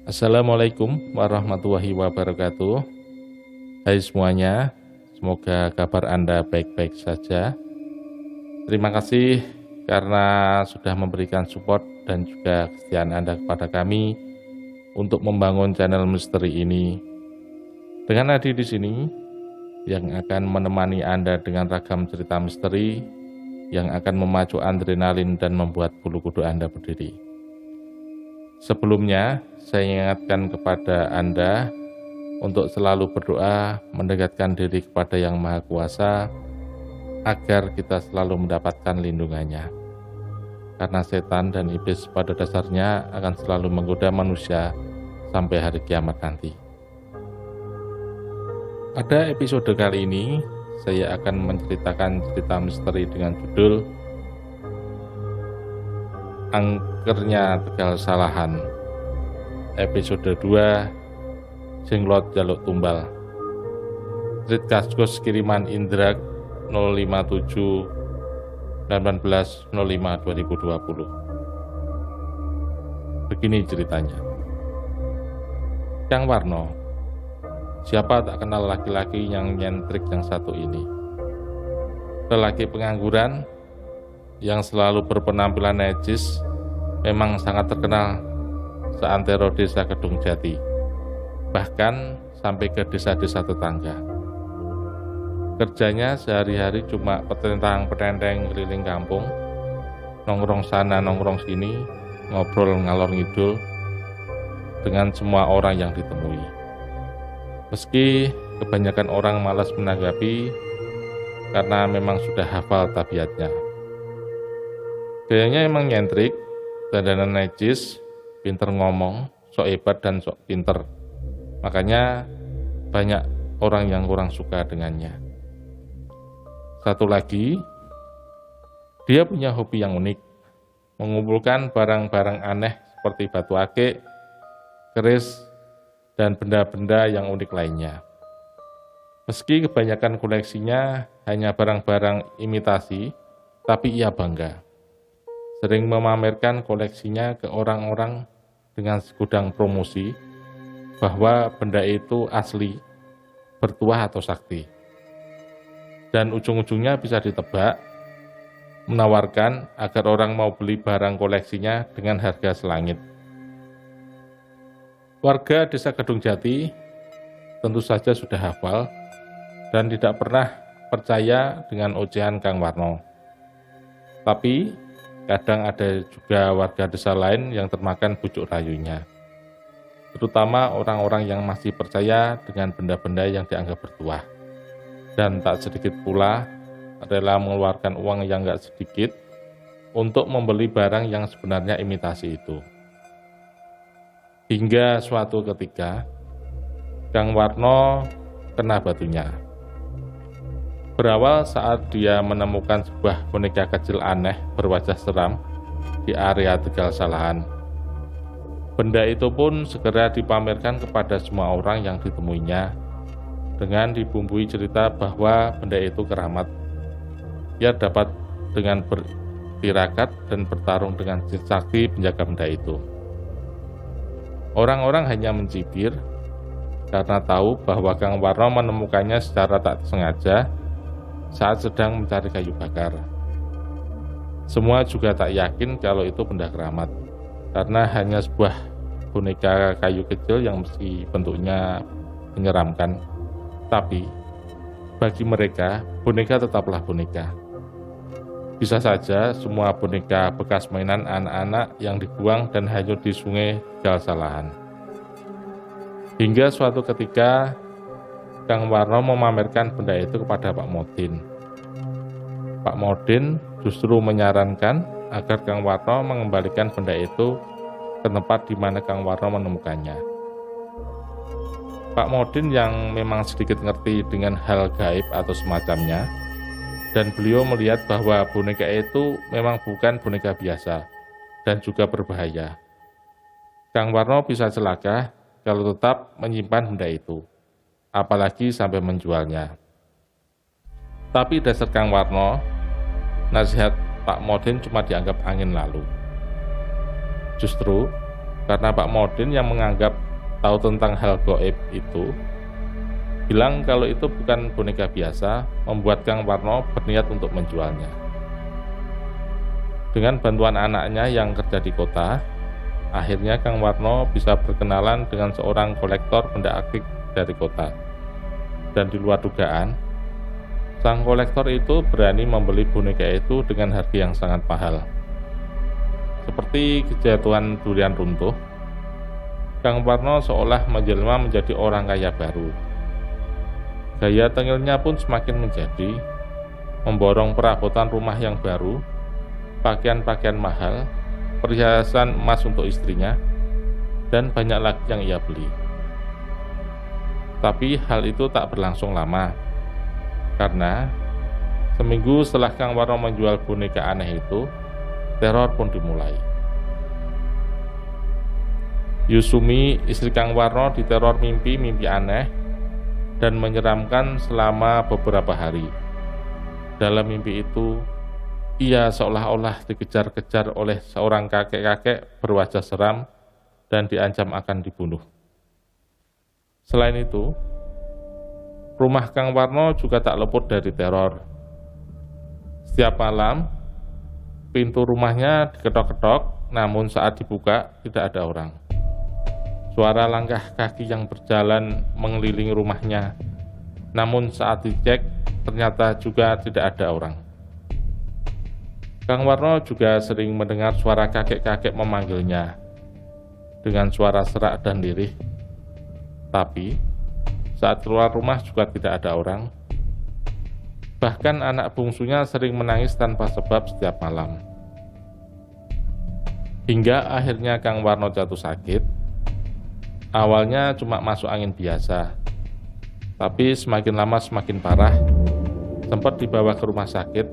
Assalamualaikum warahmatullahi wabarakatuh. Hai semuanya, semoga kabar Anda baik-baik saja. Terima kasih karena sudah memberikan support dan juga kesetiaan Anda kepada kami untuk membangun channel misteri ini. Dengan Adi di sini yang akan menemani Anda dengan ragam cerita misteri yang akan memacu adrenalin dan membuat bulu kuduk Anda berdiri. Sebelumnya, saya ingatkan kepada Anda untuk selalu berdoa mendekatkan diri kepada Yang Maha Kuasa agar kita selalu mendapatkan lindungannya. Karena setan dan iblis pada dasarnya akan selalu menggoda manusia sampai hari kiamat nanti. Pada episode kali ini, saya akan menceritakan cerita misteri dengan judul Angkernya Tegal Salahan. Episode 2, Jenglot Jaluk Tumbal. Street Kaskus kiriman Indra 057 19 05 2020. Begini ceritanya. Kang Warno, siapa tak kenal laki-laki yang nyentrik yang satu ini. Lelaki pengangguran yang selalu berpenampilan najis memang sangat terkenal seantero desa Kedung Jati, bahkan sampai ke desa-desa tetangga. Kerjanya sehari-hari cuma petentang-petenteng keliling kampung, nongkrong sana nongkrong sini, ngobrol ngalor ngidul dengan semua orang yang ditemui. Meski kebanyakan orang malas menanggapi karena memang sudah hafal tabiatnya. Gayanya emang nyentrik, dandanan najis, pinter ngomong, sok hebat dan sok pinter. Makanya banyak orang yang kurang suka dengannya. Satu lagi, dia punya hobi yang unik, mengumpulkan barang-barang aneh seperti batu akik, keris, dan benda-benda yang unik lainnya. Meski kebanyakan koleksinya hanya barang-barang imitasi, tapi ia bangga. Sering memamerkan koleksinya ke orang-orang dengan segudang promosi bahwa benda itu asli, bertuah atau sakti. Dan ujung-ujungnya bisa ditebak, menawarkan agar orang mau beli barang koleksinya dengan harga selangit. Warga desa Kedung Jati tentu saja sudah hafal dan tidak pernah percaya dengan ocehan Kang Warno. Tapi kadang ada juga warga desa lain yang termakan bujuk rayunya, terutama orang-orang yang masih percaya dengan benda-benda yang dianggap bertuah, dan tak sedikit pula rela mengeluarkan uang yang gak sedikit untuk membeli barang yang sebenarnya imitasi itu. Hingga suatu ketika, Kang Warno kena batunya. Berawal saat dia menemukan sebuah boneka kecil aneh berwajah seram di area Tegal Salahan. Benda itu pun segera dipamerkan kepada semua orang yang ditemuinya dengan dibumbui cerita bahwa benda itu keramat. Ia dapat dengan bertirakat dan bertarung dengan jin sakti penjaga benda itu. Orang-orang hanya mencibir karena tahu bahwa Kang Warno menemukannya secara tak sengaja saat sedang mencari kayu bakar. Semua juga tak yakin kalau itu benda keramat, karena hanya sebuah boneka kayu kecil yang meski bentuknya menyeramkan. Tapi bagi mereka, boneka tetaplah boneka. Bisa saja semua boneka bekas mainan anak-anak yang dibuang dan hanyut di sungai Tegal Salahan. Hingga suatu ketika Kang Warno memamerkan benda itu kepada Pak Modin. Pak Modin justru menyarankan agar Kang Warno mengembalikan benda itu ke tempat di mana Kang Warno menemukannya. Pak Modin yang memang sedikit ngerti dengan hal gaib atau semacamnya, dan beliau melihat bahwa boneka itu memang bukan boneka biasa dan juga berbahaya. Kang Warno bisa celaka kalau tetap menyimpan benda itu, apalagi sampai menjualnya. Tapi dasar Kang Warno, nasihat Pak Modin cuma dianggap angin lalu. Justru karena Pak Modin yang menganggap tahu tentang hal gaib itu bilang kalau itu bukan boneka biasa, membuat Kang Warno berniat untuk menjualnya. Dengan bantuan anaknya yang kerja di kota, akhirnya Kang Warno bisa berkenalan dengan seorang kolektor benda antik dari kota. Dan di luar dugaan, sang kolektor itu berani membeli boneka itu dengan harga yang sangat mahal. Seperti kejatuhan durian runtuh, Kang Warno seolah menjelma menjadi orang kaya baru. Gaya tengilnya pun semakin menjadi, memborong perabotan rumah yang baru, pakaian-pakaian mahal, perhiasan emas untuk istrinya, dan banyak lagi yang ia beli. Tapi hal itu tak berlangsung lama, karena seminggu setelah Kang Warno menjual boneka aneh itu, teror pun dimulai. Yusumi, istri Kang Warno, diteror mimpi-mimpi aneh dan menyeramkan selama beberapa hari. Dalam mimpi itu, ia seolah-olah dikejar-kejar oleh seorang kakek-kakek berwajah seram dan diancam akan dibunuh. Selain itu, rumah Kang Warno juga tak luput dari teror. Setiap malam, pintu rumahnya diketok-ketok, namun saat dibuka tidak ada orang. Suara langkah kaki yang berjalan mengelilingi rumahnya, namun saat dicek ternyata juga tidak ada orang. Kang Warno juga sering mendengar suara kakek-kakek memanggilnya dengan suara serak dan lirih. Tapi saat keluar rumah juga tidak ada orang. Bahkan anak bungsunya sering menangis tanpa sebab setiap malam. Hingga akhirnya Kang Warno jatuh sakit. Awalnya cuma masuk angin biasa, tapi semakin lama semakin parah. Sempat dibawa ke rumah sakit,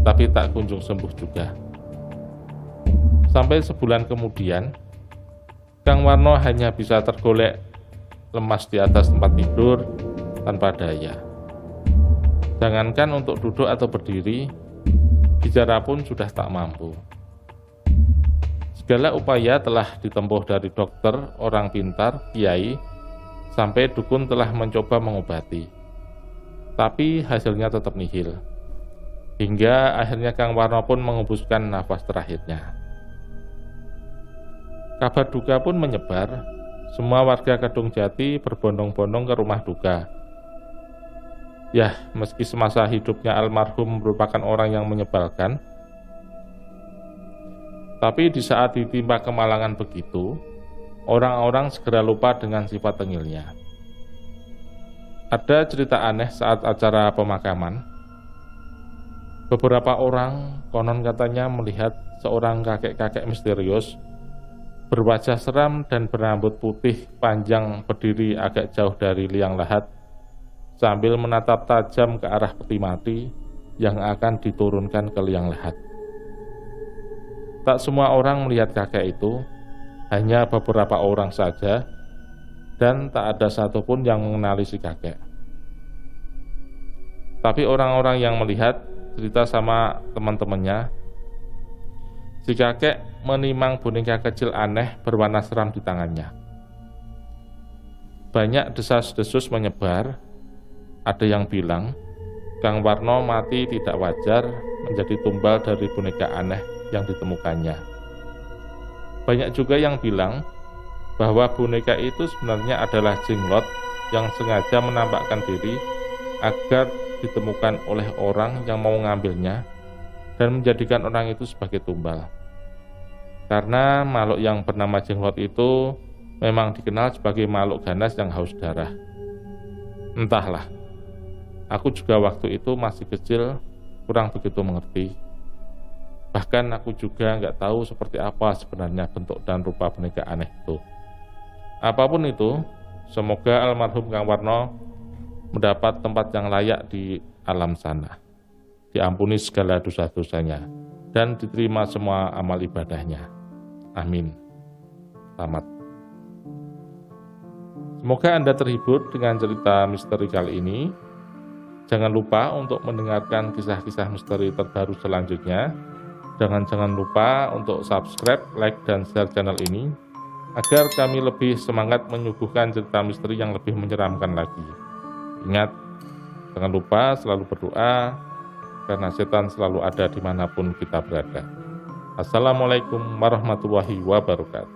tapi tak kunjung sembuh juga. Sampai sebulan kemudian, Kang Warno hanya bisa tergolek lemas di atas tempat tidur tanpa daya. Jangankan untuk duduk atau berdiri, bicara pun sudah tak mampu. Segala upaya telah ditempuh dari dokter, orang pintar, kiai, sampai dukun telah mencoba mengobati. Tapi hasilnya tetap nihil. Hingga akhirnya Kang Warno pun mengembuskan nafas terakhirnya. Kabar duka pun menyebar. Semua warga Kedung Jati berbondong-bondong ke rumah duka. Yah, meski semasa hidupnya almarhum merupakan orang yang menyebalkan, tapi di saat ditimpa kemalangan begitu, orang-orang segera lupa dengan sifat tengilnya. Ada cerita aneh saat acara pemakaman. Beberapa orang konon katanya melihat seorang kakek-kakek misterius berwajah seram dan berambut putih panjang berdiri agak jauh dari liang lahat sambil menatap tajam ke arah peti mati yang akan diturunkan ke liang lahat. Tak semua orang melihat kakek itu, hanya beberapa orang saja, dan tak ada satupun yang mengenali si kakek. Tapi orang-orang yang melihat cerita sama teman-temannya, si kakek menimang boneka kecil aneh berwarna seram di tangannya. Banyak desas-desus menyebar, ada yang bilang, Kang Warno mati tidak wajar menjadi tumbal dari boneka aneh yang ditemukannya. Banyak juga yang bilang bahwa boneka itu sebenarnya adalah jenglot yang sengaja menampakkan diri agar ditemukan oleh orang yang mau mengambilnya dan menjadikan orang itu sebagai tumbal. Karena makhluk yang bernama jenglot itu memang dikenal sebagai makhluk ganas yang haus darah. Entahlah, aku juga waktu itu masih kecil, kurang begitu mengerti. Bahkan aku juga nggak tahu seperti apa sebenarnya bentuk dan rupa boneka aneh itu. Apapun itu, semoga almarhum Kang Warno mendapat tempat yang layak di alam sana, diampuni segala dosa-dosanya, dan diterima semua amal ibadahnya. Amin. Tamat. Semoga Anda terhibur dengan cerita misteri kali ini. Jangan lupa untuk mendengarkan kisah-kisah misteri terbaru selanjutnya. Jangan lupa untuk subscribe, like, dan share channel ini agar kami lebih semangat menyuguhkan cerita misteri yang lebih menyeramkan lagi. Ingat, jangan lupa selalu berdoa, karena setan selalu ada dimanapun kita berada. Assalamualaikum warahmatullahi wabarakatuh.